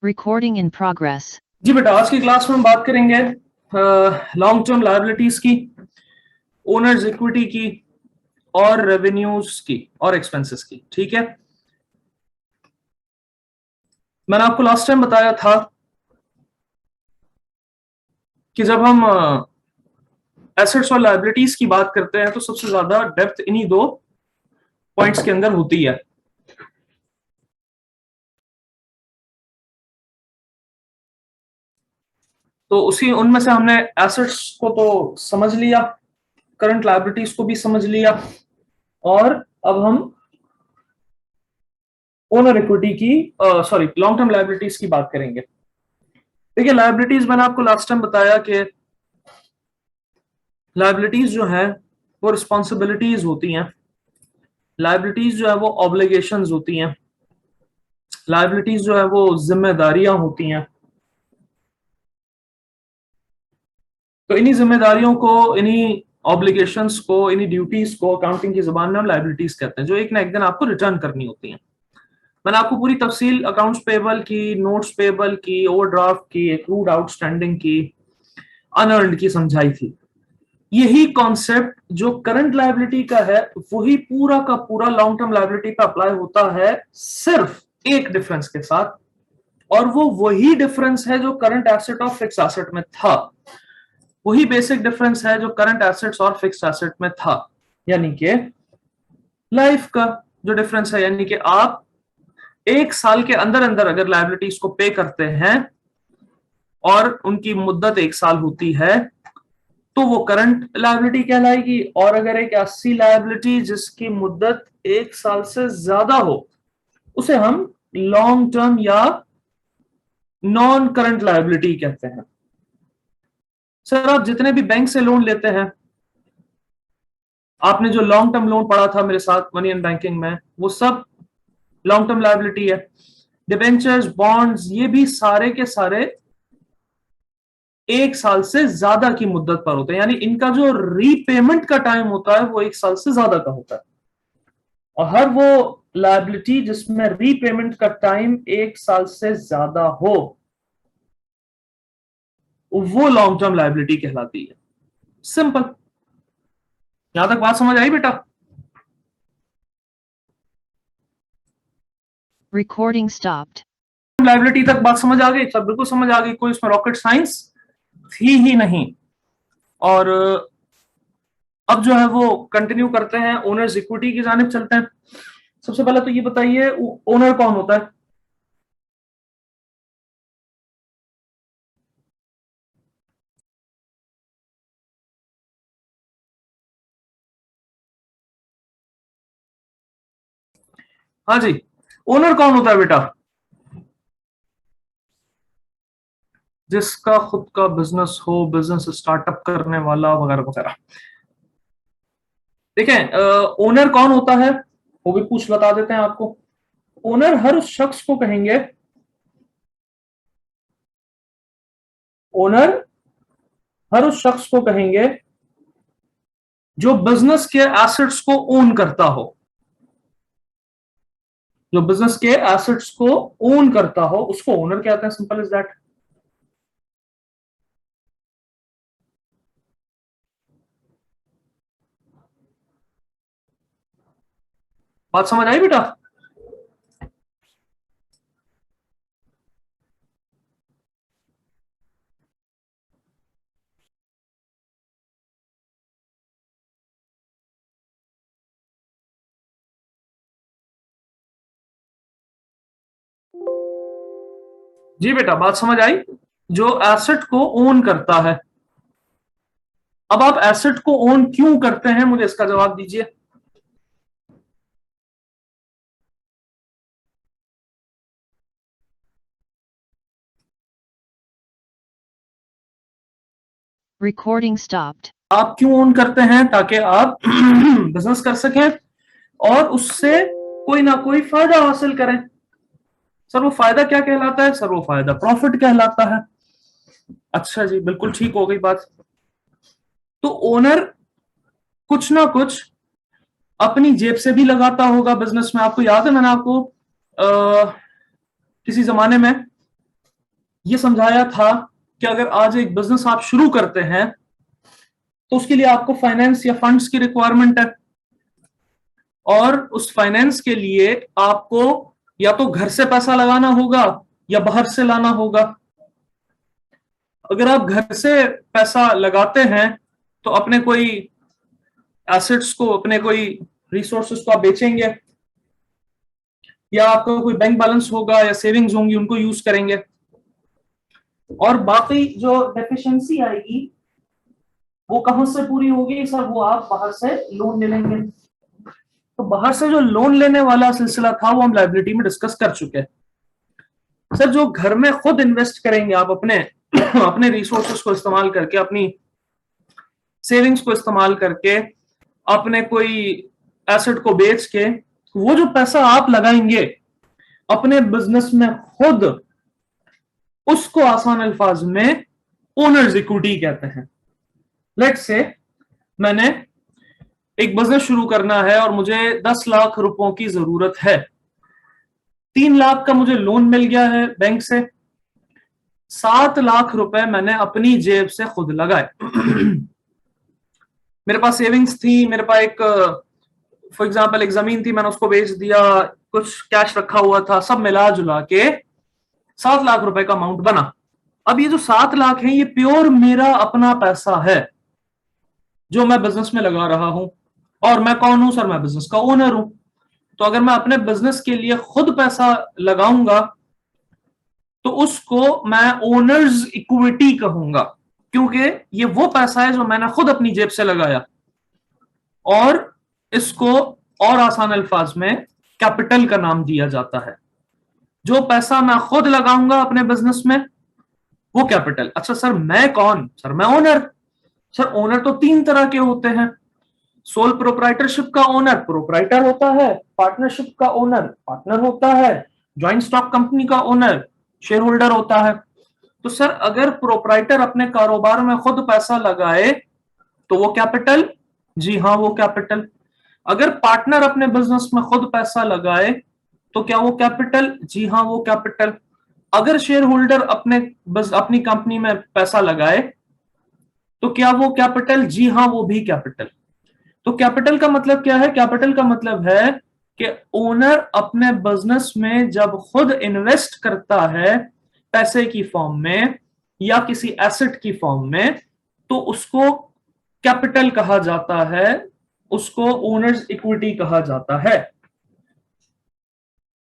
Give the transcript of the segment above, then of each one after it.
Recording in progress. जी बेटा, आज की क्लास में हम बात करेंगे लॉन्ग टर्म लायबिलिटीज की, ओनर्स इक्विटी की और रेवेन्यूज की और एक्सपेंसेस की। ठीक है, मैंने आपको लास्ट टाइम बताया था कि जब हम एसेट्स और लायबिलिटीज की बात करते हैं तो सबसे ज्यादा डेप्थ इन्हीं दो पॉइंट्स के अंदर होती है। तो उसी उनमें से हमने एसेट्स को तो समझ लिया, करंट लायबिलिटीज को भी समझ लिया, और अब हम ओनर इक्विटी की सॉरी लॉन्ग टर्म लायबिलिटीज की बात करेंगे। देखिए, लायबिलिटीज मैंने आपको लास्ट टाइम बताया कि लायबिलिटीज जो है वो रिस्पॉन्सिबिलिटीज होती हैं, लायबिलिटीज जो है वो ऑब्लिगेशंस होती हैं, लायबिलिटीज जो है वो जिम्मेदारियां होती हैं। तो इन्हीं जिम्मेदारियों को, इन्हीं ऑब्लिगेशंस को, इन्हीं ड्यूटीज को अकाउंटिंग की जुबान में हम लायबिलिटीज कहते हैं, जो एक ना एक दिन आपको रिटर्न करनी होती हैं। मैंने आपको पूरी तफसील अकाउंट्स पेबल की, नोट्स पेबल की, ओवरड्राफ्ट की, एक्रूड आउटस्टैंडिंग की, अनअर्न्ड की समझाई थी। यही कॉन्सेप्ट जो करंट लायबिलिटी का है वही पूरा का पूरा लॉन्ग टर्म लायबिलिटी पे अप्लाई होता है, सिर्फ एक डिफरेंस के साथ, और वो वही डिफरेंस है जो करंट एसेट और फिक्स एसेट में था। वही बेसिक डिफरेंस है जो करंट एसेट्स और फिक्स एसेट में था, यानी कि लाइफ का जो डिफरेंस है, यानी कि आप एक साल के अंदर अंदर अगर लायबिलिटीज को पे करते हैं और उनकी मुद्दत एक साल होती है तो वो करंट लायबिलिटी कहलाएगी, और अगर एक ऐसी लायबिलिटी जिसकी मुद्दत एक साल से ज्यादा हो उसे हम लॉन्ग टर्म या नॉन करंट लायबिलिटी कहते हैं। सर, आप जितने भी बैंक से लोन लेते हैं, आपने जो लॉन्ग टर्म लोन पढ़ा था मेरे साथ मनी एंड बैंकिंग में, वो सब लॉन्ग टर्म लायबिलिटी है। डिबेंचर्स, बॉन्ड्स, ये भी सारे के सारे एक साल से ज्यादा की मुद्दत पर होते हैं, यानी इनका जो रीपेमेंट का टाइम होता है वो एक साल से ज्यादा का होता है। और हर वो लायबिलिटी जिसमें रीपेमेंट का टाइम एक साल से ज्यादा हो वो लॉन्ग टर्म लायबिलिटी कहलाती है। सिंपल। यहां तक बात समझ आई बेटा? Recording stopped. लायबिलिटी तक बात समझ आ गई? सब बिल्कुल समझ आ गई, कोई इसमें रॉकेट साइंस थी ही नहीं। और अब जो है वो कंटिन्यू करते हैं, ओनर्स इक्विटी की जानिब चलते हैं। सबसे पहले तो ये बताइए, ओनर कौन होता है? हाँ जी, ओनर कौन होता है बेटा? जिसका खुद का बिजनेस हो, बिजनेस स्टार्टअप करने वाला वगैरह वगैरह। देखें, ओनर कौन होता है वो भी पूछ बता देते हैं आपको। ओनर हर उस शख्स को कहेंगे, ओनर हर उस शख्स को कहेंगे जो बिजनेस के एसेट्स को ओन करता हो, जो बिजनेस के एसेट्स को ओन करता हो उसको ओनर कहते हैं। Simple is that. बात समझ आई बेटा? जी बेटा, बात समझ आई? जो एसेट को ओन करता है। अब आप एसेट को ओन क्यों करते हैं, मुझे इसका जवाब दीजिए। Recording stopped. आप क्यों ओन करते हैं? ताकि आप बिजनेस कर सकें और उससे कोई ना कोई फायदा हासिल करें। सर, वो फायदा क्या कहलाता है? सर, वो फायदा प्रॉफिट कहलाता है। अच्छा जी, बिल्कुल ठीक हो गई बात। तो ओनर कुछ ना कुछ अपनी जेब से भी लगाता होगा बिजनेस में। आपको याद है, मैंने आपको किसी जमाने में ये समझाया था कि अगर आज एक बिजनेस आप शुरू करते हैं तो उसके लिए आपको फाइनेंस या फंड्स की रिक्वायरमेंट है, और उस फाइनेंस के लिए आपको या तो घर से पैसा लगाना होगा या बाहर से लाना होगा। अगर आप घर से पैसा लगाते हैं तो अपने कोई एसेट्स को, अपने कोई रिसोर्सेस को आप बेचेंगे, या आपका कोई बैंक बैलेंस होगा या सेविंग्स होंगी, उनको यूज करेंगे, और बाकी जो डेफिशिएंसी आएगी वो कहां से पूरी होगी सर? वो आप बाहर से लोन ले लेंगे। तो बाहर से जो लोन लेने वाला सिलसिला था वो हम लायबिलिटी में डिस्कस कर चुके हैं। सर जो घर में खुद इन्वेस्ट करेंगे आप अपने अपने रिसोर्सेस को इस्तेमाल करके, अपनी सेविंग्स को इस्तेमाल करके, अपने कोई एसेट को बेच के, वो जो पैसा आप लगाएंगे अपने बिजनेस में खुद, उसको आसान अल्फाज में ओनर्स इक्विटी कहते हैं। लेट्स से मैंने एक बिजनेस शुरू करना है और मुझे 10 लाख रुपयों की जरूरत है। 3 लाख का मुझे लोन मिल गया है बैंक से, 7 लाख रुपए मैंने अपनी जेब से खुद लगाए। मेरे पास सेविंग्स थी, मेरे पास एक फॉर एग्जांपल एक जमीन थी, मैंने उसको बेच दिया, कुछ कैश रखा हुआ था, सब मिला जुला के 7 लाख रुपए का अमाउंट बना। अब ये जो 7 लाख है ये प्योर मेरा अपना पैसा है जो मैं बिजनेस में लगा रहा हूं। और मैं कौन हूं सर? मैं बिजनेस का ओनर हूं। तो अगर मैं अपने बिजनेस के लिए खुद पैसा लगाऊंगा तो उसको मैं ओनर्स इक्विटी कहूंगा, क्योंकि ये वो पैसा है जो मैंने खुद अपनी जेब से लगाया। और इसको और आसान अल्फाज में कैपिटल का नाम दिया जाता है। जो पैसा मैं खुद लगाऊंगा अपने बिजनेस में वो कैपिटल। अच्छा सर मैं कौन? सर मैं ओनर। सर ओनर तो 3 तरह के होते हैं। सोल प्रोप्राइटरशिप का ओनर प्रोप्राइटर होता है, पार्टनरशिप का ओनर पार्टनर होता है, ज्वाइंट स्टॉक कंपनी का ओनर शेयर होल्डर होता है। तो सर अगर प्रोप्राइटर अपने कारोबार में खुद पैसा लगाए तो वो कैपिटल? जी हाँ वो कैपिटल। अगर पार्टनर अपने बिजनेस में खुद पैसा लगाए तो क्या वो कैपिटल? जी हाँ वो कैपिटल। अगर शेयर होल्डर अपनी कंपनी में पैसा लगाए तो क्या वो कैपिटल? जी हाँ वो भी कैपिटल। तो कैपिटल का मतलब क्या है? कैपिटल का मतलब है कि ओनर अपने बिजनेस में जब खुद इन्वेस्ट करता है पैसे की फॉर्म में या किसी एसेट की फॉर्म में, तो उसको कैपिटल कहा जाता है, उसको ओनर्स इक्विटी कहा जाता है।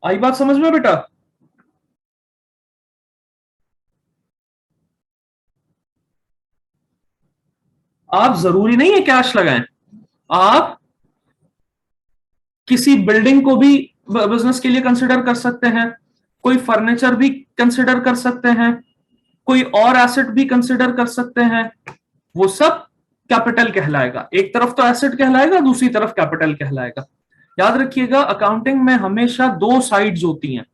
आई बात समझ में बेटा? आप जरूरी नहीं है कैश लगाएं, आप किसी बिल्डिंग को भी बिजनेस के लिए कंसिडर कर सकते हैं, कोई फर्नीचर भी कंसिडर कर सकते हैं, कोई और एसेट भी कंसिडर कर सकते हैं। वो सब कैपिटल कहलाएगा। एक तरफ तो एसेट कहलाएगा, दूसरी तरफ कैपिटल कहलाएगा। याद रखिएगा अकाउंटिंग में हमेशा 2 साइड्स होती हैं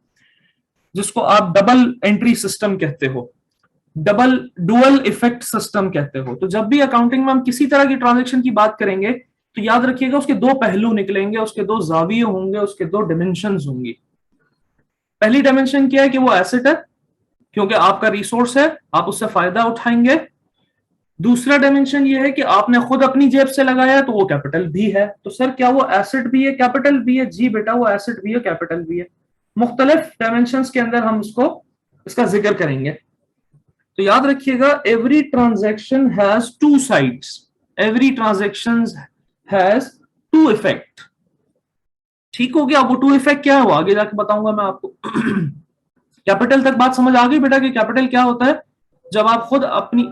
जिसको आप डबल एंट्री सिस्टम कहते हो, डबल डुअल इफेक्ट सिस्टम कहते हो। तो जब भी अकाउंटिंग में हम किसी तरह की ट्रांजैक्शन की बात करेंगे तो याद रखिएगा उसके 2 पहलू निकलेंगे, उसके 2 जाविये होंगे, उसके 2 डिमेंशंस होंगी। पहली डायमेंशन क्या है कि वो एसेट है क्योंकि आपका रिसोर्स है, आप उससे फायदा उठाएंगे। दूसरा डायमेंशन ये है कि आपने खुद अपनी जेब से लगाया तो वो कैपिटल भी है। तो सर क्या वो एसेट भी है कैपिटल भी है? जी बेटा वो एसेट भी है कैपिटल भी है। मुख्तलिफ डायमेंशंस के अंदर हम इसका जिक्र करेंगे। तो याद रखिएगा every transaction has 2 sides, every transaction has 2 effect. ठीक हो गया? वो 2 इफेक्ट क्या है वो आगे जाके बताऊंगा मैं आपको। कैपिटल तक बात समझ आ गई बेटा कि कैपिटल क्या होता है? जब आप खुद अपनी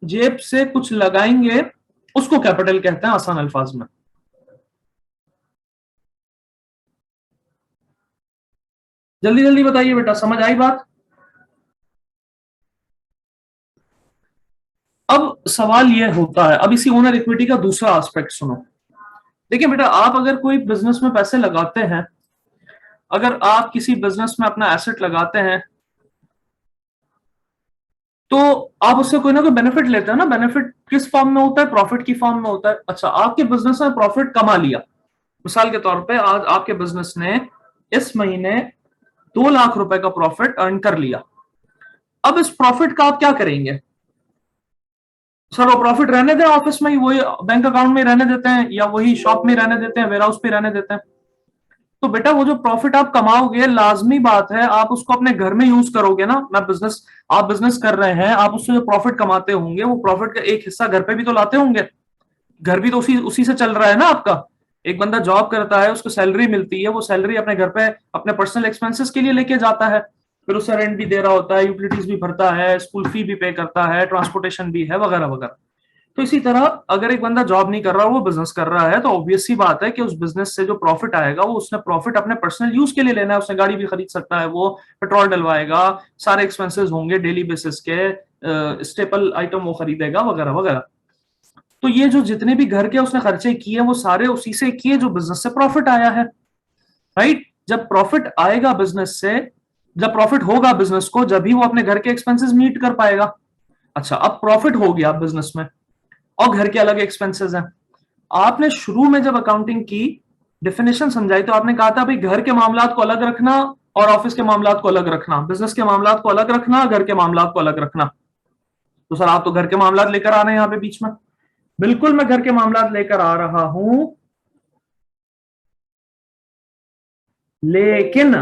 जेब से कुछ लगाएंगे उसको कैपिटल कहते हैं आसान अल्फाज में। जल्दी जल्दी बताइए बेटा, समझ आई बात? अब सवाल यह होता है, अब इसी ओनर इक्विटी का दूसरा एस्पेक्ट सुनो। देखिए बेटा आप अगर कोई बिजनेस में पैसे लगाते हैं, अगर आप किसी बिजनेस में अपना एसेट लगाते हैं तो आप उससे कोई ना कोई बेनिफिट लेते हैं ना। बेनिफिट किस फॉर्म में होता है? प्रॉफिट की फॉर्म में होता है। अच्छा आपके बिजनेस में प्रॉफिट कमा लिया, मिसाल के तौर पे आज आपके बिजनेस ने इस महीने 2 लाख रुपए का प्रॉफिट अर्न कर लिया। अब इस प्रॉफिट का आप क्या करेंगे? सर वो प्रॉफिट रहने दें ऑफिस में ही, वही बैंक अकाउंट में रहने देते हैं, या वही शॉप में रहने देते हैं, वेयर हाउस पे रहने देते हैं? तो बेटा वो जो प्रॉफिट आप कमाओगे, लाजमी बात है आप उसको अपने घर में यूज करोगे ना। आप बिजनेस कर रहे हैं, आप उससे जो प्रॉफिट कमाते होंगे वो प्रॉफिट का एक हिस्सा घर पे भी तो लाते होंगे। घर भी तो उसी उसी से चल रहा है ना आपका। एक बंदा जॉब करता है, उसको सैलरी मिलती है, वो सैलरी अपने घर पे अपने पर्सनल एक्सपेंसेस के लिए लेके जाता है, फिर उससे रेंट भी दे रहा होता है, यूटिलिटीज भी भरता है, स्कूल फी भी पे करता है, ट्रांसपोर्टेशन भी है, वगैरह वगैरह। तो इसी तरह अगर एक बंदा जॉब नहीं कर रहा, वो बिजनेस कर रहा है, तो ऑब्वियस सी बात है कि उस बिजनेस से जो प्रॉफिट आएगा वो उसने प्रॉफिट अपने पर्सनल यूज के लिए लेना है। उसने गाड़ी भी खरीद सकता है, वो पेट्रोल डलवाएगा, सारे एक्सपेंसेस होंगे डेली बेसिस के, स्टेपल आइटम वो खरीदेगा, वगैरह वगैरह। तो ये जो जितने भी घर के उसने खर्चे किए वो सारे उसी से किए जो बिजनेस से प्रॉफिट आया है, राइट? जब प्रॉफिट आएगा बिजनेस से, जब प्रॉफिट होगा बिजनेस को, जब ही वो अपने घर के एक्सपेंसेस मीट कर पाएगा। अच्छा, अब प्रॉफिट हो गया बिजनेस में और घर के अलग एक्सपेंसेस हैं। आपने शुरू में जब अकाउंटिंग की डेफिनेशन समझाई तो आपने कहा था भाई घर के मामलात को अलग रखना और ऑफिस के मामलात को अलग रखना, बिजनेस के मामलात को अलग रखना, घर के मामलात को अलग रखना। तो सर आप तो घर के मामलात लेकर आ रहे हैं यहाँ पे बीच में। बिल्कुल मैं घर के मामलात लेकर आ रहा हूं, लेकिन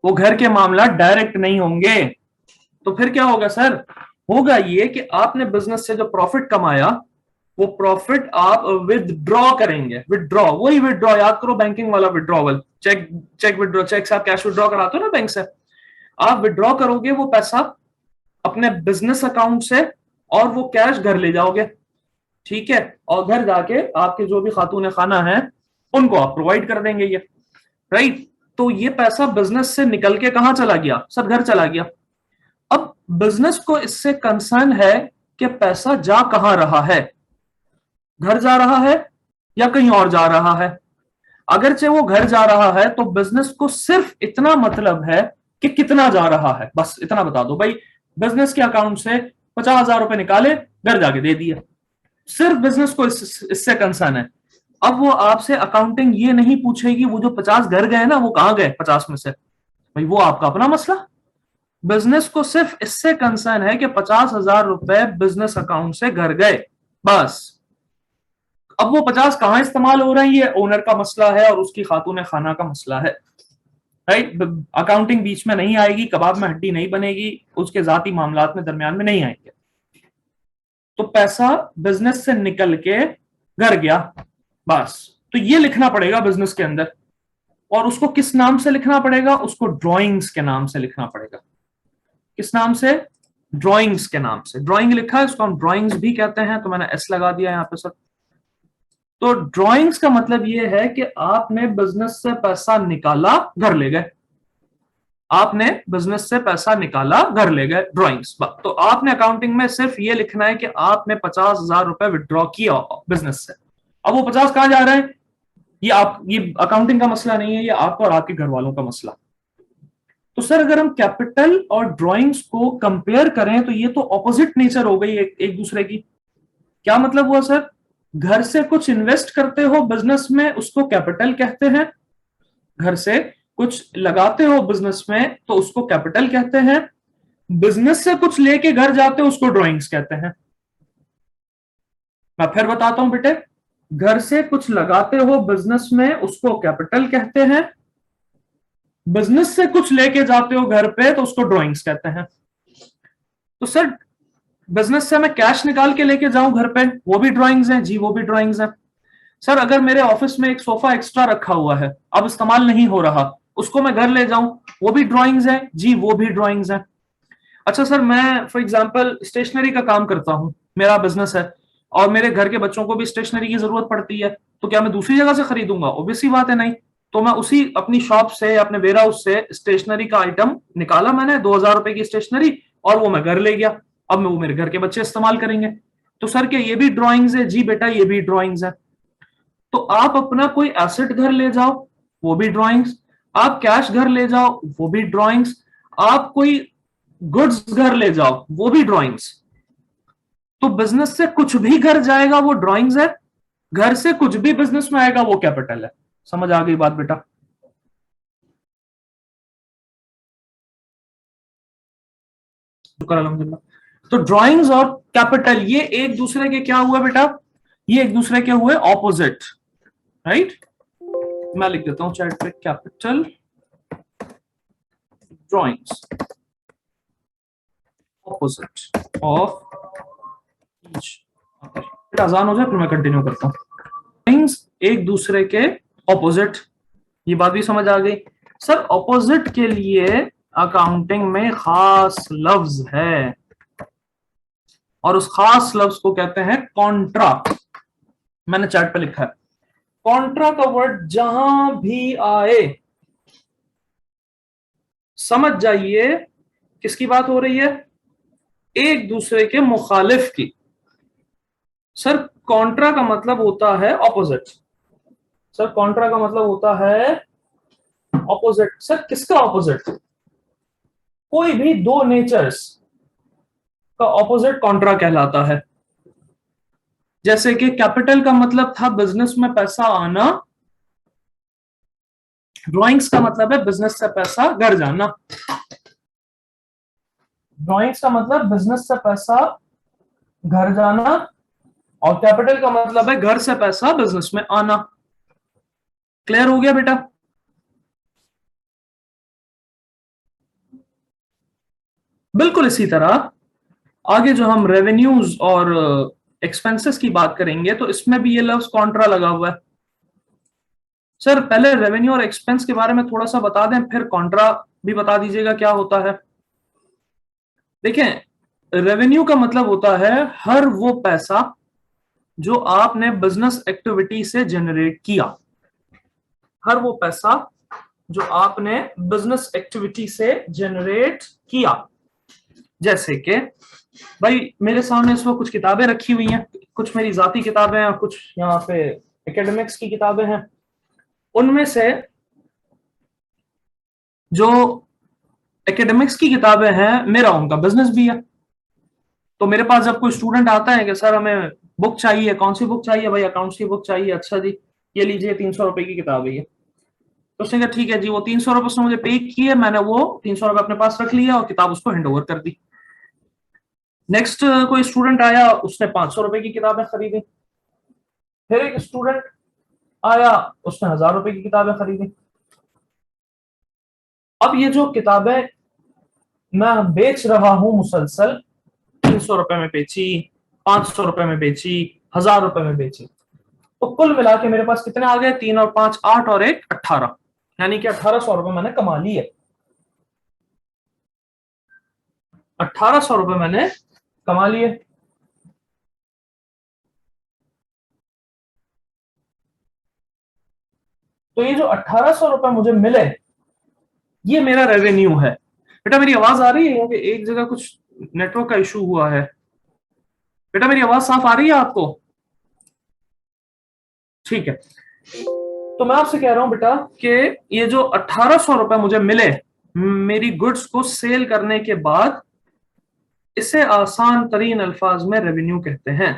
वो घर के मामला डायरेक्ट नहीं होंगे। तो फिर क्या होगा सर? होगा ये कि आपने बिजनेस से जो प्रॉफिट कमाया वो प्रॉफिट आप विदड्रॉ करेंगे। विदड्रॉ, वही विदड्रॉ, याद करो बैंकिंग वाला withdrawal, cheque cheque withdraw, cheque से आप कैश विदड्रॉ कराते हो ना बैंक से। आप विदड्रॉ करोगे वो पैसा अपने बिजनेस अकाउंट से और वो कैश घर ले जाओगे, ठीक है? और घर जाके आपके जो भी खातून खाना है उनको आप प्रोवाइड कर देंगे ये, राइट? तो ये पैसा बिजनेस से निकल के कहां चला गया सर? घर चला गया। अब बिजनेस को इससे कंसर्न है कि पैसा जा कहां रहा है, घर जा रहा है या कहीं और जा रहा है। अगरचे वो घर जा रहा है तो बिजनेस को सिर्फ इतना मतलब है कि कितना जा रहा है, बस इतना बता दो भाई बिजनेस के अकाउंट से 50,000 रुपए निकाले, घर जाके दे दिए। सिर्फ बिजनेस को इससे कंसर्न है। अब वो आपसे अकाउंटिंग ये नहीं पूछेगी वो जो 50 घर गए ना वो कहां गए 50 में से, भाई वो आपका अपना मसला। बिजनेस को सिर्फ इससे कंसर्न है कि 50,000 रुपए बिजनेस अकाउंट से घर गए, बस। अब वो 50 कहां इस्तेमाल हो रहे हैं ये ओनर का मसला है और उसकी खातून खाना का मसला है, राइट? अकाउंटिंग बीच में नहीं आएगी, कबाब में हड्डी नहीं बनेगी, उसके जाती मामलात में दरमियान में नहीं आएंगे। तो पैसा बिजनेस से निकल के घर गया, बस। तो ये लिखना पड़ेगा बिजनेस के अंदर, और उसको किस नाम से लिखना पड़ेगा? उसको ड्रॉइंग्स के नाम से लिखना पड़ेगा। किस नाम से? ड्रॉइंग्स के नाम से। ड्रॉइंग लिखा है, उसको हम ड्रॉइंग्स भी कहते हैं, तो मैंने एस लगा दिया यहाँ पे सर। तो ड्रॉइंग्स का मतलब ये है कि आपने बिजनेस से पैसा निकाला, घर ले गए। आपने बिजनेस से पैसा निकाला, घर ले गए, ड्रॉइंग्स। तो आपने अकाउंटिंग में सिर्फ ये लिखना है कि आपने 50,000 रुपए विड्रॉ किया बिजनेस से। अब वो 50 कहां जा रहे हैं ये अकाउंटिंग का मसला नहीं है, ये आपका और आपके घर वालों का मसला। तो सर अगर हम कैपिटल और ड्रॉइंग्स को कंपेयर करें तो ये तो ऑपोजिट नेचर हो गई एक दूसरे की। क्या मतलब हुआ सर? घर से कुछ इन्वेस्ट करते हो बिजनेस में, उसको कैपिटल कहते हैं। घर से कुछ लगाते हो बिजनेस में तो उसको कैपिटल कहते हैं। बिजनेस से कुछ लेके घर जाते हो उसको ड्रॉइंग्स कहते हैं। मैं फिर बताता हूं बेटे, घर से कुछ लगाते हो बिजनेस में उसको कैपिटल कहते हैं, बिजनेस से कुछ लेके जाते हो घर पे तो उसको ड्रॉइंग्स कहते हैं। तो सर बिजनेस से मैं कैश निकाल के लेके जाऊं घर पे, वो भी ड्रॉइंग्स हैं? जी वो भी ड्रॉइंग्स हैं। सर अगर मेरे ऑफिस में एक सोफा एक्स्ट्रा रखा हुआ है, अब इस्तेमाल नहीं हो रहा, उसको मैं घर ले जाऊं, वो भी ड्रॉइंग्स हैं? जी वो भी ड्रॉइंग्स हैं। अच्छा सर मैं फॉर एग्जांपल स्टेशनरी का काम करता हूं, मेरा बिजनेस है और मेरे घर के बच्चों को भी स्टेशनरी की जरूरत पड़ती है, तो क्या मैं दूसरी जगह से खरीदूंगा? ऑब्वियसली बात है नहीं। तो मैं उसी अपनी शॉप से, अपने वेयर हाउस से स्टेशनरी का आइटम निकाला मैंने, 2,000 रुपए की स्टेशनरी, और वो मैं घर ले गया। अब मैं वो मेरे घर के बच्चे इस्तेमाल करेंगे। तो सर क्या ये भी ड्रॉइंग्स है? जी बेटा ये भी ड्रॉइंग्स है। तो आप अपना कोई एसेट घर ले जाओ, वो भी ड्रॉइंग्स। आप कैश घर ले जाओ, वो भी ड्रॉइंग्स। आप कोई गुड्स घर ले जाओ, वो भी ड्रॉइंग्स। तो बिजनेस से कुछ भी घर जाएगा वो ड्रॉइंग्स है, घर से कुछ भी बिजनेस में आएगा वो कैपिटल है। समझ आ गई बात बेटा? शुक्र अल्हम्दुलिल्लाह। तो ड्राइंग्स और कैपिटल ये एक दूसरे के क्या हुए बेटा, ये एक दूसरे के हुए ऑपोजिट, राइट। मैं लिख देता हूं चैट पे, capital drawings opposite of each other. आसान हो जाए फिर मैं कंटिन्यू करता हूं। ड्राइंग्स एक दूसरे के ऑपोजिट, ये बात भी समझ आ गई। सर ऑपोजिट के लिए अकाउंटिंग में खास लफ्ज है और उस खास लफ्ज को कहते हैं कॉन्ट्रा। मैंने चैट पे लिखा है, कॉन्ट्रा का वर्ड जहां भी आए समझ जाइए किसकी बात हो रही है, एक दूसरे के मुखालिफ की। सर कॉन्ट्रा का मतलब होता है ऑपोजिट, सर कॉन्ट्रा का मतलब होता है ऑपोजिट। सर किसका ऑपोजिट, कोई भी दो नेचर्स का ऑपोजिट कॉन्ट्रा कहलाता है। जैसे कि कैपिटल का मतलब था बिजनेस में पैसा आना, ड्राइंग्स का मतलब है बिजनेस से पैसा घर जाना। ड्राइंग्स का मतलब बिजनेस से पैसा घर जाना और कैपिटल का मतलब है घर से पैसा बिजनेस में आना। क्लियर हो गया बेटा। बिल्कुल इसी तरह आगे जो हम रेवेन्यूज और एक्सपेंसेस की बात करेंगे तो इसमें भी ये लफ्ज कॉन्ट्रा लगा हुआ है। सर पहले रेवेन्यू और एक्सपेंस के बारे में थोड़ा सा बता दें, फिर कॉन्ट्रा भी बता दीजिएगा क्या होता है। देखें रेवेन्यू का मतलब होता है हर वो पैसा जो आपने बिजनेस एक्टिविटी से जनरेट किया, हर वो पैसा जो आपने बिजनेस एक्टिविटी से जनरेट किया। जैसे कि भाई मेरे सामने इस वक्त कुछ किताबें रखी हुई हैं, कुछ मेरी जाती किताबें हैं, कुछ यहाँ पे एकेडमिक्स की किताबें हैं। उनमें से जो एकेडमिक्स की किताबें हैं मेरा उनका बिजनेस भी है। तो मेरे पास जब कोई स्टूडेंट आता है कि सर हमें बुक चाहिए, कौन सी बुक चाहिए, भाई अकाउंट्स की बुक चाहिए, अच्छा जी ये लीजिए 300 रुपए की किताब है ये। तो उसने कहा ठीक है जी, वो 300 रुपए उसने मुझे पे किए, मैंने वो 300 रुपए अपने पास रख लिया और किताब उसको हैंड ओवर कर दी। नेक्स्ट कोई स्टूडेंट आया, उसने 500 रुपए की किताबें खरीदी। फिर एक स्टूडेंट आया, उसने 1000 रुपए की किताबें खरीदी। अब ये जो किताबें मैं बेच रहा हूं मुसलसल, 300 रुपए में बेची, 500 रुपए में बेची, 1000 रुपए में बेची, तो कुल मिला के मेरे पास कितने आ गए, 3 और 5 8 और 1 18, यानी कि 1800 रुपए मैंने कमा लिए। 1800 रुपए मैंने कमा लिए। तो ये जो 1800 रुपए मुझे मिले ये मेरा रेवेन्यू है। बेटा मेरी आवाज आ रही है, क्योंकि एक जगह कुछ नेटवर्क का इशू हुआ है। बेटा मेरी आवाज साफ आ रही है आपको? ठीक है। तो मैं आपसे कह रहा हूं बेटा कि ये जो 1800 रुपए मुझे मिले मेरी गुड्स को सेल करने के बाद, इसे आसान तरीन अल्फाज में रेवेन्यू कहते हैं।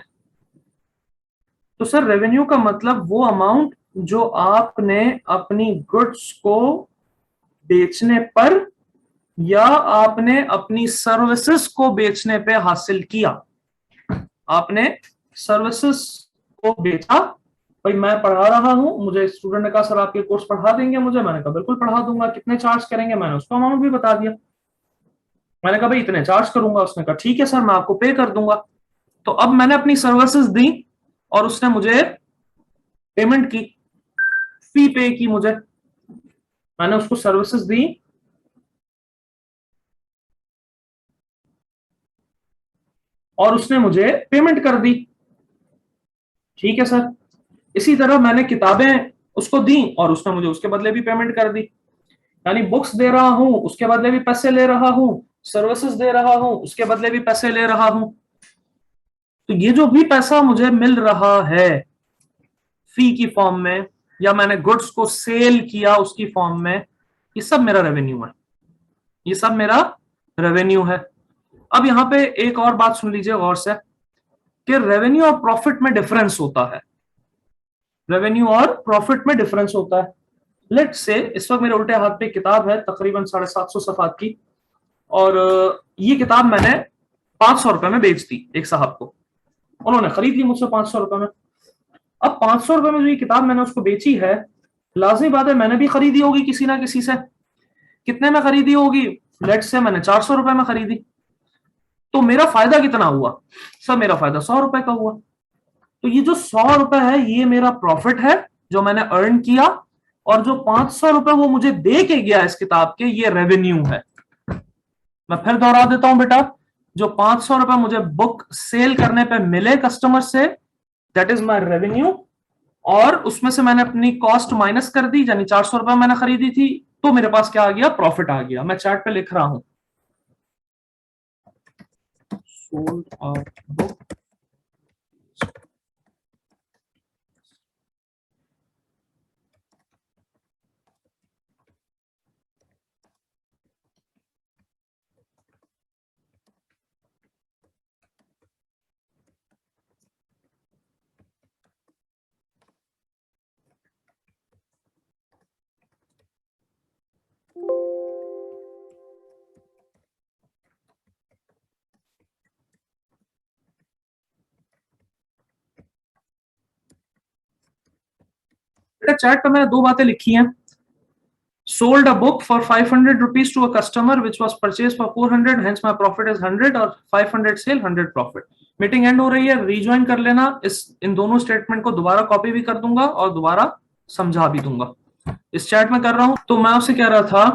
तो सर रेवेन्यू का मतलब वो अमाउंट जो आपने अपनी गुड्स को बेचने पर या आपने अपनी सर्विसेज को बेचने पे हासिल किया। आपने सर्विसेज को बेचा, भाई मैं पढ़ा रहा हूं, मुझे स्टूडेंट ने कहा सर आप ये कोर्स पढ़ा देंगे मुझे, मैंने कहा बिल्कुल पढ़ा दूंगा, कितने चार्ज करेंगे, मैंने उसका अमाउंट भी बता दिया। मैंने कहा भाई इतने चार्ज करूंगा, उसने कहा ठीक है सर मैं आपको पे कर दूंगा। तो अब मैंने अपनी सर्विसेज दी और उसने मुझे पेमेंट की, फी पे की मुझे, मैंने उसको सर्विसेज दी और उसने मुझे पेमेंट कर दी। ठीक है सर। इसी तरह मैंने किताबें उसको दी और उसने मुझे उसके बदले भी पेमेंट कर दी। यानी बुक्स दे रहा हूं उसके बदले भी पैसे ले रहा हूं, सर्विसेज दे रहा हूं उसके बदले भी पैसे ले रहा हूं। तो ये जो भी पैसा मुझे मिल रहा है फी की फॉर्म में या मैंने गुड्स को सेल किया उसकी फॉर्म में, ये सब मेरा रेवेन्यू है, ये सब मेरा रेवेन्यू है। अब यहां पे एक और बात सुन लीजिए गौर से कि रेवेन्यू और प्रॉफिट में डिफरेंस होता है। रेवेन्यू और प्रॉफिट में डिफरेंस होता है। लेट से इस वक्त मेरे उल्टे हाथ पे किताब है तकरीबन 750 सफात की, और ये किताब मैंने 500 रुपए में बेच दी एक साहब को, उन्होंने खरीद ली मुझसे 500 रुपए में। अब 500 रुपए में जो ये किताब मैंने उसको बेची है, लाजमी बात है मैंने भी खरीदी होगी किसी ना किसी से। कितने में खरीदी होगी? लेट्स से मैंने 400 रुपए में खरीदी, तो मेरा फायदा कितना हुआ? सर मेरा फायदा 100 रुपए का हुआ। तो ये जो 100 रुपए है ये मेरा प्रॉफिट है जो मैंने अर्न किया, और जो 500 रुपए वो मुझे दे के गया इस किताब के, ये रेवेन्यू है। मैं फिर दोहरा देता हूं बेटा, जो 500 रुपए मुझे बुक सेल करने पे मिले कस्टमर से, दैट इज माई रेवेन्यू, और उसमें से मैंने अपनी कॉस्ट माइनस कर दी, यानी 400 रुपए मैंने खरीदी थी, तो मेरे पास क्या आ गया? प्रॉफिट आ गया। मैं चार्ट पे लिख रहा हूं, सोल्ड अ बुक, चार्ट पे मैंने दो बातें लिखी हैं। Sold a book for 500 rupees to a customer which was purchase for 400, hence my profit is 100, और 500 सेल 100 प्रॉफिट। मीटिंग एंड हो रही है, रीज्वाइन कर लेना। इन दोनों स्टेटमेंट को दोबारा कॉपी भी कर दूंगा और दोबारा समझा भी दूंगा। इस चैट में कर रहा हूं। तो मैं आपसे कह रहा था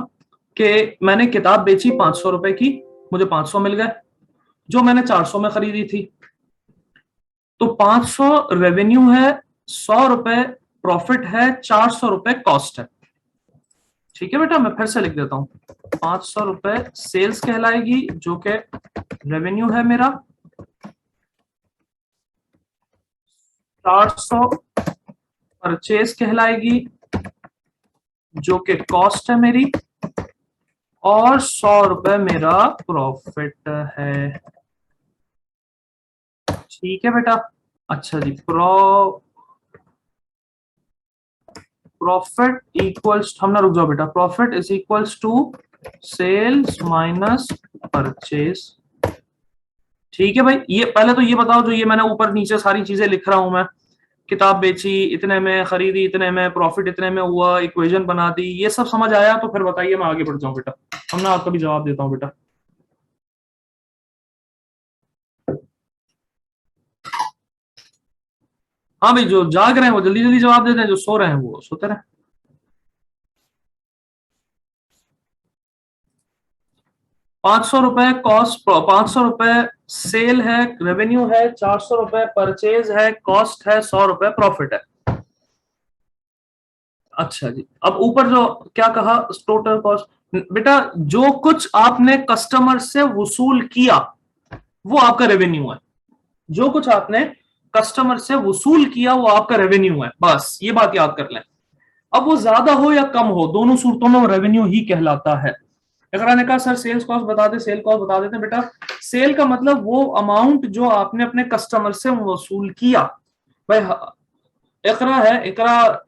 कि मैंने किताब बेची 500 रुपए की, मुझे 500 मिल गए, जो मैंने 400 में खरीदी थी। तो 500 रेवेन्यू है, 100 रुपए प्रॉफिट है, 400 रुपए कॉस्ट है। ठीक है बेटा, मैं फिर से लिख देता हूं, 500 रुपए सेल्स कहलाएगी जो कि रेवेन्यू है मेरा, 400 परचेज कहलाएगी जो कि कॉस्ट है मेरी, और 100 रुपए मेरा प्रॉफिट है। ठीक है बेटा। अच्छा जी, प्रॉफिट इक्वल्स, हम ना रुक जाओ बेटा, profit is equals to sales minus purchase. ठीक है भाई, ये पहले तो ये बताओ, जो ये मैंने ऊपर नीचे सारी चीजें लिख रहा हूं, मैं किताब बेची इतने में, खरीदी इतने में, प्रॉफिट इतने में हुआ, इक्वेशन बना दी, ये सब समझ आया? तो फिर बताइए, मैं आगे बढ़ जाऊं बेटा, हम ना आपका भी जवाब देता हूं बेटा। हाँ भाई, जो जाग रहे हैं वो जल्दी जल्दी जवाब देते हैं, जो सो रहे हैं वो सोते रहे। 500 रुपए कॉस्ट, 500 रुपए सेल है, रेवेन्यू है, 400 रुपए परचेज है, कॉस्ट है, 100 रुपए प्रॉफिट है। अच्छा जी, अब ऊपर जो क्या कहा, टोटल कॉस्ट, बेटा जो कुछ आपने कस्टमर से वसूल किया वो आपका रेवेन्यू है। जो कुछ आपने कस्टमर से वसूल किया वो आपका रेवेन्यू है, बस ये बात याद कर लें। अब वो ज्यादा हो या कम हो, दोनों सूरतों में वो रेवेन्यू ही कहलाता है। अगर ने कहा सर सेल्स कॉस्ट बता दे, सेल कॉस्ट बता देते हैं बेटा। सेल का मतलब वो अमाउंट जो आपने अपने कस्टमर से वसूल किया। भाई इकरा है, इकरा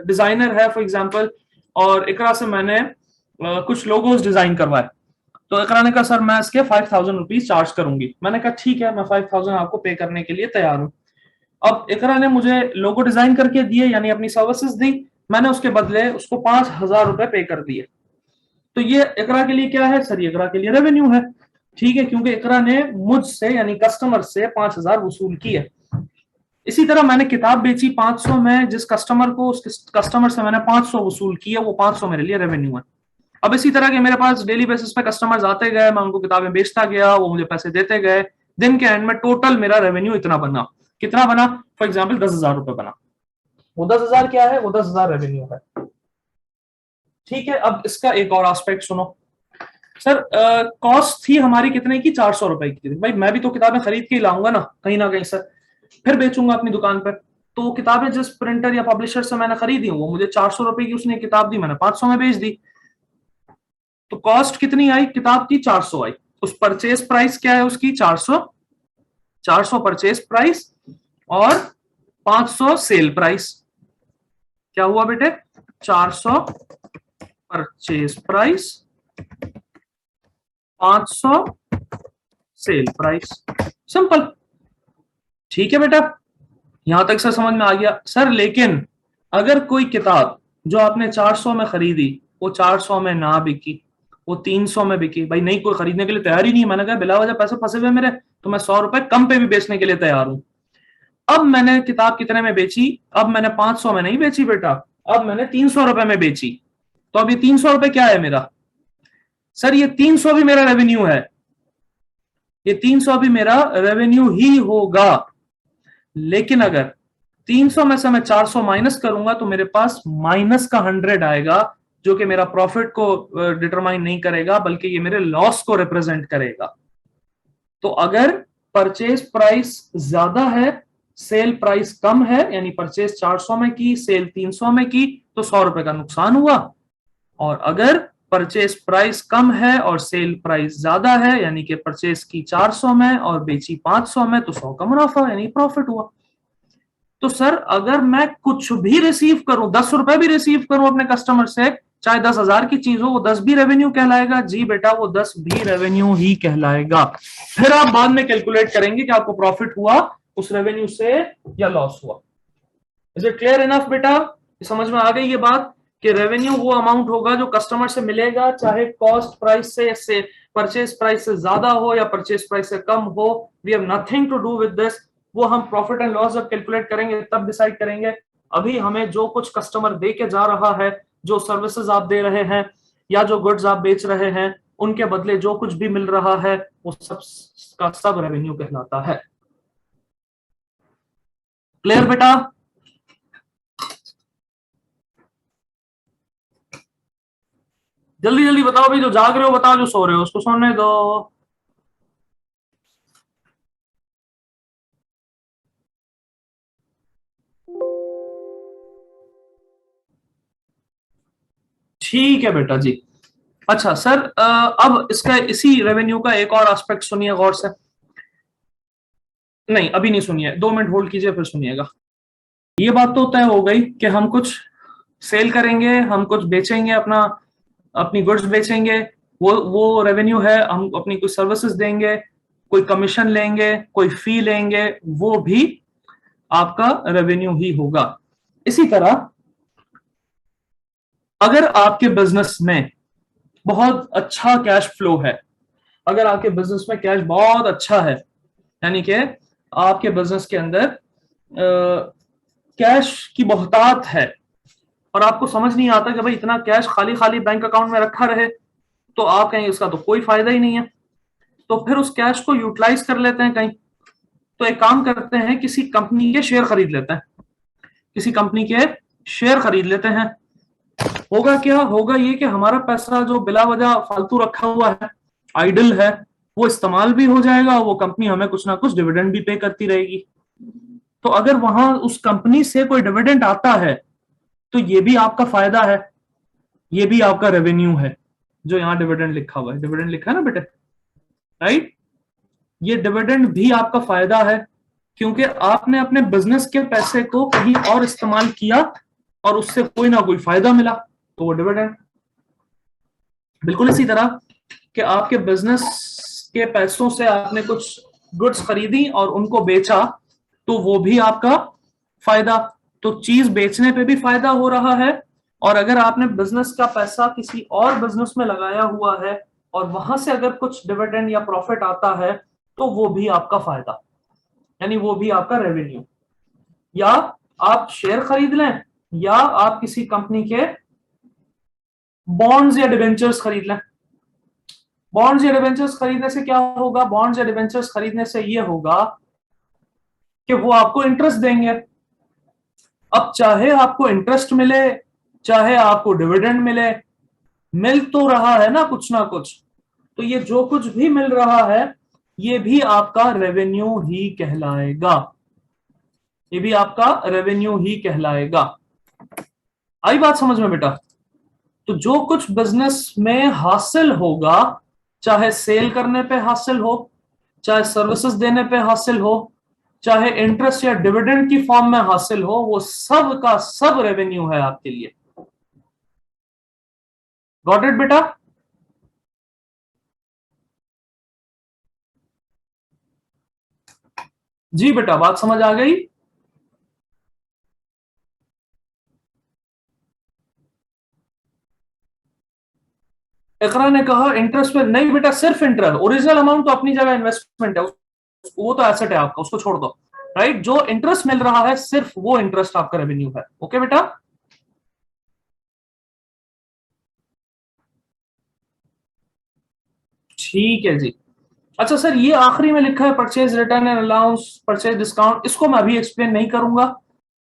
डिजाइनर है फॉर एग्जांपल, और इकरा से मैंने कुछ लोगोस डिजाइन करवाए। तो इकरा ने कहा सर मैं इसके 5000 रुपीज चार्ज करूंगी। मैंने कहा ठीक है, मैं 5000 आपको पे करने के लिए तैयार हूं। अब इकरा ने मुझे लोगो डिजाइन करके दिए, यानी अपनी सर्विसेज दी, मैंने उसके बदले उसको 5000 रुपए पे कर दिए। तो ये इकरा के लिए क्या है सर? ये इकरा के लिए रेवेन्यू है। ठीक है, क्योंकि इकरा ने मुझसे यानी कस्टमर से 5000 वसूल किए। इसी तरह मैंने किताब बेची 500 में, जिस कस्टमर को, उस कस्टमर से मैंने 500 वसूल किया, वो 500 मेरे लिए रेवेन्यू है। अब इसी तरह के मेरे पास डेली बेसिस पे कस्टमर्स आते गए, मैं उनको किताबें बेचता गया, वो मुझे पैसे देते गए। दिन के एंड में टोटल मेरा रेवेन्यू इतना बना। कितना बना? फॉर एग्जाम्पल 10,000 रुपए बना। वो 10,000 क्या है? वो 10,000 रेवेन्यू है। ठीक है, अब इसका एक और एस्पेक्ट सुनो। सर कॉस्ट थी हमारी कितने की? 400 रुपए की थी। भाई मैं भी तो किताबें खरीद के ही लाऊंगा ना कहीं सर, फिर बेचूंगा अपनी दुकान पर। तो किताबें जिस प्रिंटर या पब्लिशर से मैंने खरीदी वो मुझे 400 रुपए की उसने किताब दी, मैंने 500 में बेच दी। तो कॉस्ट कितनी आई किताब की? 400 आई। उस परचेज प्राइस क्या है उसकी? 400। 400 परचेज प्राइस और 500 सेल प्राइस। क्या हुआ बेटे? 400 purchase price, 500 sale price. Simple. ठीक है बेटा, यहां तक सर समझ में आ गया सर। लेकिन अगर कोई किताब जो आपने 400 में खरीदी वो 400 में ना बिकी, वो 300 में बिकी, भाई नहीं कोई खरीदने के लिए तैयार ही नहीं, मैंने कहा बिला वजह पैसे फंसे हुए मेरे, तो मैं 100 रुपए कम पे भी बेचने के लिए तैयार हूं। अब मैंने किताब कितने में बेची? अब मैंने 500 में नहीं बेची बेटा, अब मैंने 300 रुपए में बेची। तो अब ये 300 रुपए क्या है मेरा? सर ये 300 भी मेरा रेवेन्यू है, ये 300 भी मेरा रेवेन्यू ही होगा। लेकिन अगर 300 में से मैं 400 माइनस करूंगा तो मेरे पास माइनस का 100 आएगा, जो कि मेरा प्रॉफिट को डिटरमाइन नहीं करेगा, बल्कि ये मेरे लॉस को रिप्रेजेंट करेगा। तो अगर परचेज प्राइस ज्यादा है, सेल प्राइस कम है, यानी परचेज 400 में की, सेल 300 में की, तो 100 रुपए का नुकसान हुआ। और अगर परचेज प्राइस कम है और सेल प्राइस ज्यादा है, यानी कि परचेज की 400 में और बेची 500 में, तो 100 का मुनाफा यानी प्रॉफिट हुआ। तो सर अगर मैं कुछ भी रिसीव करूं, 10 रुपए भी रिसीव करूं अपने कस्टमर से, चाहे 10,000 की चीज हो, वो 10 भी रेवेन्यू कहलाएगा? जी बेटा, वो 10 भी रेवेन्यू ही कहलाएगा। फिर आप बाद में कैलकुलेट करेंगे कि आपको प्रॉफिट हुआ उस रेवेन्यू से या लॉस हुआ। इज इट क्लियर इनफ बेटा? समझ में आ गई ये बात कि रेवेन्यू वो अमाउंट होगा जो कस्टमर से मिलेगा, चाहे कॉस्ट प्राइस से परचेज प्राइस से ज्यादा हो या परचेज प्राइस से कम हो। We have nothing to do with this. वो हम प्रॉफिट एंड लॉस जब कैलकुलेट करेंगे तब डिसाइड करेंगे। अभी हमें जो कुछ कस्टमर दे के जा रहा है, जो सर्विसेज आप दे रहे हैं या जो गुड्स आप बेच रहे हैं, उनके बदले जो कुछ भी मिल रहा है वो सब का सब रेवेन्यू कहलाता है। क्लियर बेटा? जल्दी जल्दी बताओ भाई, जो जाग रहे हो बताओ, जो सो रहे हो उसको सोने दो। ठीक है बेटा जी। अच्छा सर, अब इसका इसी रेवेन्यू का एक और एस्पेक्ट सुनिए गौर से। नहीं अभी नहीं सुनिए, 2 मिनट होल्ड कीजिए फिर सुनिएगा। ये बात तो तय हो गई कि हम कुछ सेल करेंगे, हम कुछ बेचेंगे, अपना अपनी गुड्स बेचेंगे, वो रेवेन्यू है। हम अपनी कुछ सर्विसेज देंगे, कोई कमीशन लेंगे, कोई फी लेंगे, वो भी आपका रेवेन्यू ही होगा। इसी तरह अगर आपके बिजनेस में बहुत अच्छा कैश फ्लो है, अगर आपके बिजनेस में कैश बहुत अच्छा है, यानी कि आपके बिजनेस के अंदर कैश की बहुतात है और आपको समझ नहीं आता कि भाई इतना कैश खाली खाली बैंक अकाउंट में रखा रहे, तो आप कहेंगे इसका तो कोई फायदा ही नहीं है, तो फिर उस कैश को यूटिलाइज कर लेते हैं कहीं। तो एक काम करते हैं, किसी कंपनी के शेयर खरीद लेते हैं, किसी कंपनी के शेयर खरीद लेते हैं। होगा क्या? होगा ये कि हमारा पैसा जो बिला वजह फालतू रखा हुआ है, आइडल है, वो इस्तेमाल भी हो जाएगा, वो कंपनी हमें कुछ ना कुछ डिविडेंड भी पे करती रहेगी। तो अगर वहां उस कंपनी से कोई डिविडेंड आता है तो ये भी आपका फायदा है, ये भी आपका रेवेन्यू है। जो यहाँ डिविडेंड लिखा हुआ है, डिविडेंड लिखा है ना बेटे, राइट? ये डिविडेंड भी आपका फायदा है, क्योंकि आपने अपने बिजनेस के पैसे को कहीं और इस्तेमाल किया और उससे कोई ना कोई फायदा मिला, तो वो डिविडेंड। बिल्कुल इसी तरह कि आपके बिजनेस के पैसों से आपने कुछ गुड्स खरीदी और उनको बेचा, तो वो भी आपका फायदा। तो चीज बेचने पे भी फायदा हो रहा है, और अगर आपने बिजनेस का पैसा किसी और बिजनेस में लगाया हुआ है और वहां से अगर कुछ डिविडेंड या प्रॉफिट आता है, तो वो भी आपका फायदा, यानी वो भी आपका रेवेन्यू। या आप शेयर खरीद लें या आप किसी कंपनी के बॉन्ड्स या डिवेंचर्स खरीद लें। बॉन्ड्स या डिवेंचर्स खरीदने से क्या होगा? बॉन्ड्स या डिवेंचर्स खरीदने से ये होगा कि वो आपको इंटरेस्ट देंगे। अब चाहे आपको इंटरेस्ट मिले, चाहे आपको डिविडेंड मिले, मिल तो रहा है ना कुछ ना कुछ। तो ये जो कुछ भी मिल रहा है ये भी आपका रेवेन्यू ही कहलाएगा, ये भी आपका रेवेन्यू ही कहलाएगा। आई बात समझ में बेटा? तो जो कुछ बिजनेस में हासिल होगा, चाहे सेल करने पे हासिल हो, चाहे सर्विसेज देने पे हासिल हो, चाहे इंटरेस्ट या डिविडेंड की फॉर्म में हासिल हो, वो सब का सब रेवेन्यू है आपके लिए। गॉट इट बेटा? जी बेटा, बात समझ आ गई? इकरा ने कहा इंटरेस्ट पे नहीं बेटा, सिर्फ इंटरेस्ट, ओरिजिनल अमाउंट तो अपनी जगह इन्वेस्टमेंट है, वो तो एसेट है आपका, उसको छोड़ दो। राइट, जो इंटरेस्ट मिल रहा है सिर्फ वो इंटरेस्ट आपका रेवेन्यू है। ओके बेटा, ठीक है जी। अच्छा सर, ये आखिरी में लिखा है purchase return and allowance, purchase discount, इसको मैं अभी एक्सप्लेन नहीं करूंगा,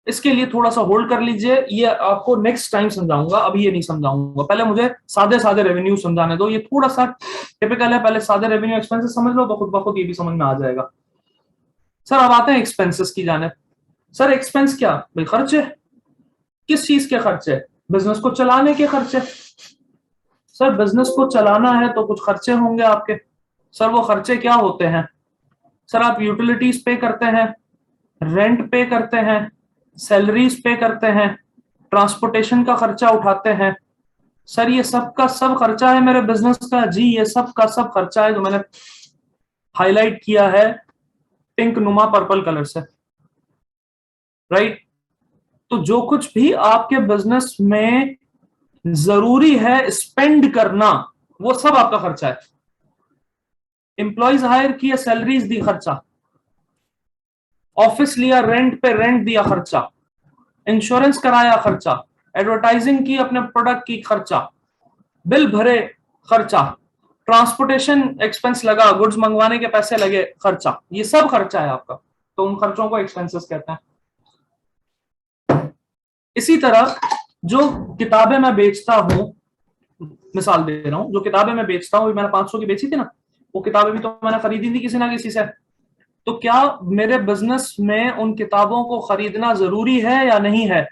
इसके लिए थोड़ा सा होल्ड कर लीजिए, ये आपको नेक्स्ट टाइम समझाऊंगा, अभी ये नहीं समझाऊंगा। पहले मुझे सादे सादे रेवेन्यू समझाने दो, ये थोड़ा सा टिपिकल है, पहले सादे रेवेन्यू एक्सपेंसेस समझ लो तो खुद ब खुद ये भी समझ में आ जाएगा। सर अब आते हैं एक्सपेंसेस की जाने। सर एक्सपेंस क्या भाई? खर्चे। किस चीज के खर्चे? बिजनेस को चलाने के खर्चे। सर बिजनेस को चलाना है तो कुछ खर्चे होंगे आपके। सर वो खर्चे क्या होते हैं? सर आप यूटिलिटीज पे करते हैं, रेंट पे करते हैं, सैलरीज पे करते हैं, ट्रांसपोर्टेशन का खर्चा उठाते हैं। सर ये सब का सब खर्चा है मेरे बिजनेस का जी, ये सब का सब खर्चा है जो मैंने हाईलाइट किया है पिंक नुमा पर्पल कलर से। राइट, तो जो कुछ भी आपके बिजनेस में जरूरी है स्पेंड करना, वो सब आपका खर्चा है। एम्प्लॉयज हायर किया, सैलरीज दी, खर्चा। ऑफिस लिया रेंट पे, रेंट दिया, खर्चा। इंश्योरेंस कराया, खर्चा। एडवर्टाइजिंग की अपने प्रोडक्ट की, खर्चा। बिल भरे, खर्चा। ट्रांसपोर्टेशन एक्सपेंस लगा, गुड्स मंगवाने के पैसे लगे, खर्चा। ये सब खर्चा है आपका, तो उन खर्चों को एक्सपेंसेस कहते हैं। इसी तरह जो किताबें मैं बेचता हूं, मिसाल दे रहा हूं, जो किताबें मैं बेचता हूं, मैंने 500 की बेची थी ना, वो किताबें भी तो मैंने खरीदी थी किसी ना किसी से। तो क्या मेरे बिजनेस में उन किताबों को खरीदना जरूरी है या नहीं है?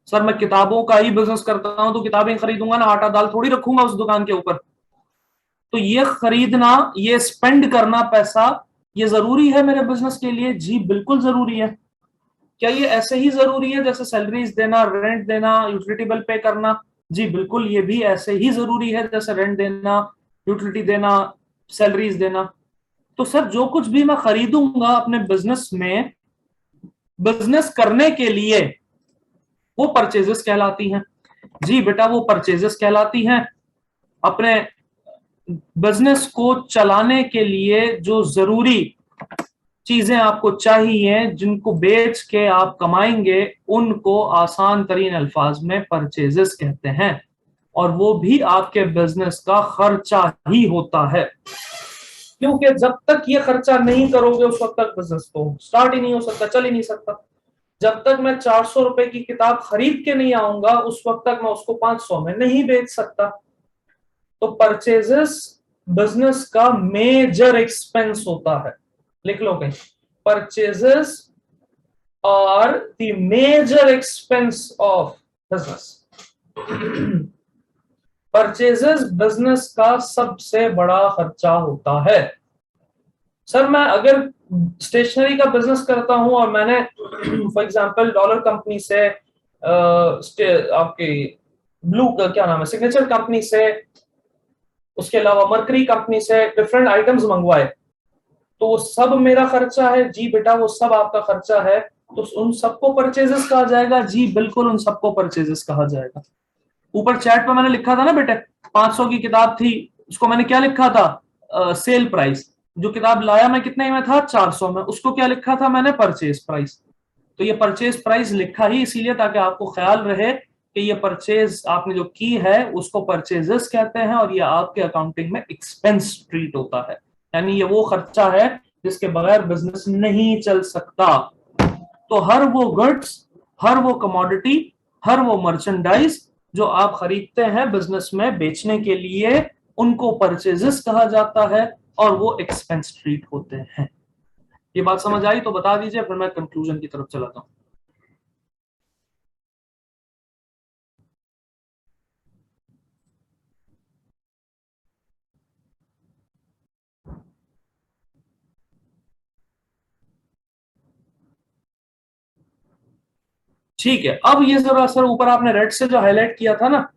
सर मैं किताबों का ही बिजनेस करता हूं तो किताबें खरीदूंगा ना, आटा दाल थोड़ी रखूंगा उस दुकान के ऊपर। तो ये खरीदना, ये स्पेंड करना पैसा, ये जरूरी है मेरे बिजनेस के लिए? जी बिल्कुल जरूरी है। क्या ये ऐसे ही जरूरी है जैसे सैलरीज देना, रेंट देना, यूटिलिटी बिल पे करना? जी बिल्कुल, ये भी ऐसे ही जरूरी है जैसे रेंट देना, यूटिलिटी देना, सैलरीज देना। तो सर जो कुछ भी मैं खरीदूंगा अपने बिजनेस में, बिजनेस करने के लिए, वो परचेजेस कहलाती हैं। जी बेटा, वो परचेजेस कहलाती हैं। अपने बिजनेस को चलाने के लिए जो जरूरी चीजें आपको चाहिए, जिनको बेच के आप कमाएंगे, उनको आसान तरीन अल्फाज में परचेजेस कहते हैं, और वो भी आपके बिजनेस का खर्चा ही होता है। क्योंकि जब तक ये खर्चा नहीं करोगे उस वक्त तक बिजनेस तो स्टार्ट ही नहीं हो सकता, चल ही नहीं सकता। जब तक मैं 400 रुपए की किताब खरीद के नहीं आऊंगा उस वक्त तक मैं उसको 500 में नहीं बेच सकता। तो परचेजेस बिजनेस का मेजर एक्सपेंस होता है। लिख लो कहीं, purchases are the major expense of business. Purchases business का सबसे बड़ा खर्चा होता है। सर मैं अगर स्टेशनरी का बिजनेस करता हूं और मैंने फॉर एग्जांपल डॉलर कंपनी से आपकी ब्लू क्या नाम है, सिग्नेचर कंपनी से, उसके अलावा मरकरी कंपनी से डिफरेंट आइटम्स मंगवाए, तो वो सब मेरा खर्चा है? जी बेटा, वो सब आपका खर्चा है। तो उन सबको परचेजेस कहा जाएगा? जी बिल्कुल, उन सबको परचेजेस कहा जाएगा। ऊपर चैट पे मैंने लिखा था ना बेटे, 500 की किताब थी, उसको मैंने क्या लिखा था? Sale price. जो किताब लाया मैं कितने में था? 400 में, उसको क्या लिखा था मैंने? Purchase price. तो ये परचेज प्राइस लिखा ही इसीलिए ताकि आपको ख्याल रहे कि ये परचेज आपने जो की है उसको परचेजेस कहते हैं, और ये आपके अकाउंटिंग में एक्सपेंस ट्रीट होता है। यानी ये वो खर्चा है जिसके बगैर बिजनेस नहीं चल सकता। तो हर वो गुड्स, हर वो कमोडिटी, हर वो मर्चेंडाइज जो आप खरीदते हैं बिजनेस में बेचने के लिए, उनको परचेजेस कहा जाता है, और वो एक्सपेंस ट्रीट होते हैं। ये बात समझ आई तो बता दीजिए, फिर मैं कंक्लूजन की तरफ चलाता हूं। ठीक है, अब ये जरा सर ऊपर आपने रेड से जो हाईलाइट किया था ना,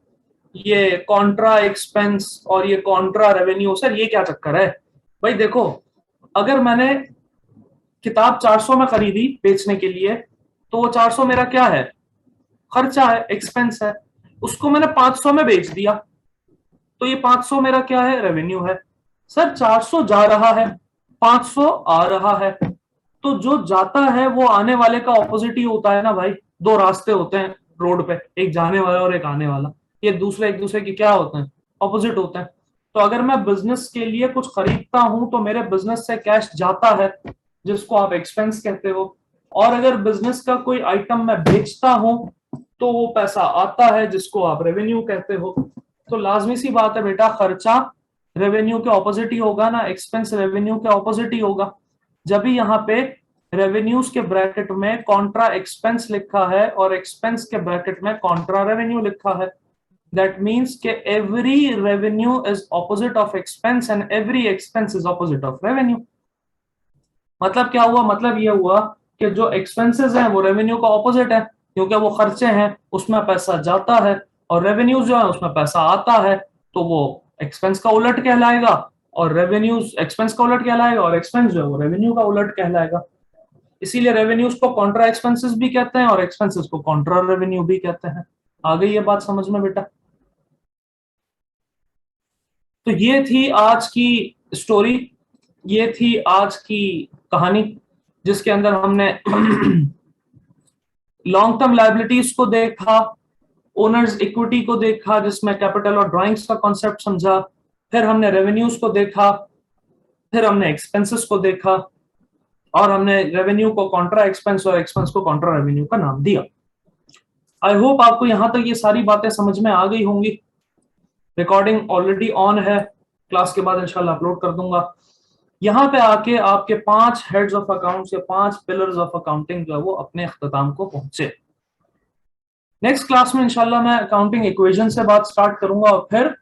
ये कॉन्ट्रा एक्सपेंस और ये कॉन्ट्रा रेवेन्यू, सर ये क्या चक्कर है? भाई देखो, अगर मैंने किताब 400 में खरीदी बेचने के लिए, तो वो 400 मेरा क्या है, खर्चा है, एक्सपेंस है। उसको मैंने 500 में बेच दिया, तो ये 500 मेरा क्या है, रेवेन्यू है। सर 400 जा रहा है, 500 आ रहा है, तो जो जाता है वो आने वाले का ऑपोजिट ही होता है ना भाई। दो रास्ते होते हैं रोड पे, एक जाने वाला और एक आने वाला, ये दूसरे एक दूसरे के क्या होते हैं, ऑपोजिट होते हैं। तो अगर मैं बिजनेस के लिए कुछ खरीदता हूं तो मेरे बिजनेस से कैश जाता है, जिसको आप एक्सपेंस कहते हो। और अगर बिजनेस का कोई आइटम मैं बेचता हूं तो वो पैसा आता है, जिसको आप रेवेन्यू कहते हो। तो लाजमी सी बात है बेटा, खर्चा रेवेन्यू के ऑपोजिट ही होगा ना, एक्सपेंस रेवेन्यू के ऑपोजिट ही होगा। जब भी यहाँ पे रेवेन्यूज के ब्रैकेट में कॉन्ट्रा एक्सपेंस लिखा है और एक्सपेंस के ब्रैकेट में कॉन्ट्रा रेवेन्यू लिखा है, दैट मीन्स के every revenue is opposite of expense and every expense is opposite of revenue. मतलब क्या हुआ, मतलब ये हुआ कि जो एक्सपेंसेस हैं वो रेवेन्यू का ऑपोजिट है, क्योंकि वो खर्चे हैं, उसमें पैसा जाता है, और रेवेन्यूज जो है उसमें पैसा आता है, तो वो एक्सपेंस का उलट कहलाएगा, और रेवेन्यूज एक्सपेंस का उलट कहलाएगा, और एक्सपेंस जो है वो रेवेन्यू का उलट कहलाएगा। इसीलिए रेवेन्यूज को कॉन्ट्रा एक्सपेंसेस भी कहते हैं और एक्सपेंसेस को कॉन्ट्रा रेवेन्यू भी कहते हैं। आ गई ये बात समझ में बेटा? तो ये थी आज की स्टोरी, ये थी आज की कहानी, जिसके अंदर हमने लॉन्ग टर्म लायबिलिटीज को देखा, ओनर्स इक्विटी को देखा जिसमें कैपिटल और ड्राइंग्स का कॉन्सेप्ट समझा, फिर हमने रेवेन्यूज को देखा, फिर हमने एक्सपेंसेस को देखा, और हमने रेवेन्यू को कॉन्ट्रा एक्सपेंस और एक्सपेंस को कॉन्ट्रा रेवेन्यू का नाम दिया। आई होप आपको यहां तक ये सारी बातें समझ में आ गई होंगी। रिकॉर्डिंग ऑलरेडी ऑन है, क्लास के बाद इंशाल्लाह अपलोड कर दूंगा। यहाँ पे आके आपके 5 हेड्स ऑफ अकाउंट्स या 5 पिलर्स ऑफ अकाउंटिंग जो है वो अपने अख्ताम को पहुंचे। नेक्स्ट क्लास में इंशाल्लाह मैं अकाउंटिंग इक्वेशन से बात स्टार्ट करूंगा, और फिर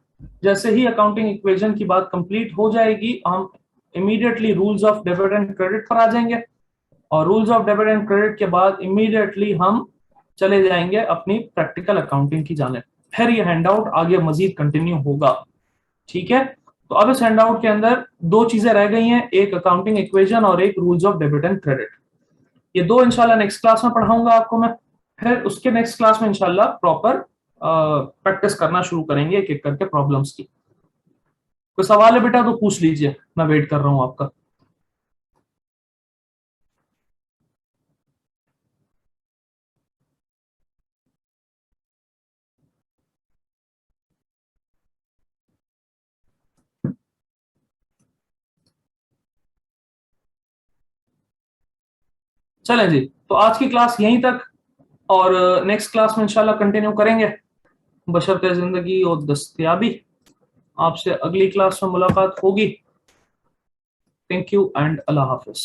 जैसे ही अकाउंटिंग इक्वेशन की बात कंप्लीट हो जाएगी हम immediately rules of debit and credit पर आ जाएंगे, और rules of debit and credit के बाद इमीडिएटली हम चले जाएंगे अपनी प्रैक्टिकल अकाउंटिंग की जाने। फिर ये हैंडआउट आगे मजीद कंटिन्यू होगा, ठीक है? तो अब इस हैंडआउट के अंदर 2 चीजें रह गई हैं, एक अकाउंटिंग इक्वेशन और एक rules of debit and credit. ये 2 इंशाल्लाह नेक्स्ट क्लास में पढ़ाऊंगा आपको मैं। फिर उसके नेक्स्ट क्लास में इंशाल्लाह प्रॉपर प्रैक्टिस करना शुरू करेंगे एक एक करके प्रॉब्लम्स की। कोई सवाल है बेटा तो पूछ लीजिए, मैं वेट कर रहा हूं आपका। चलें जी, तो आज की क्लास यहीं तक, और नेक्स्ट क्लास में इंशाल्लाह कंटिन्यू करेंगे बशर्ते जिंदगी और दस्तयाबी। आपसे अगली क्लास में मुलाकात होगी। Thank you and Allah Hafiz.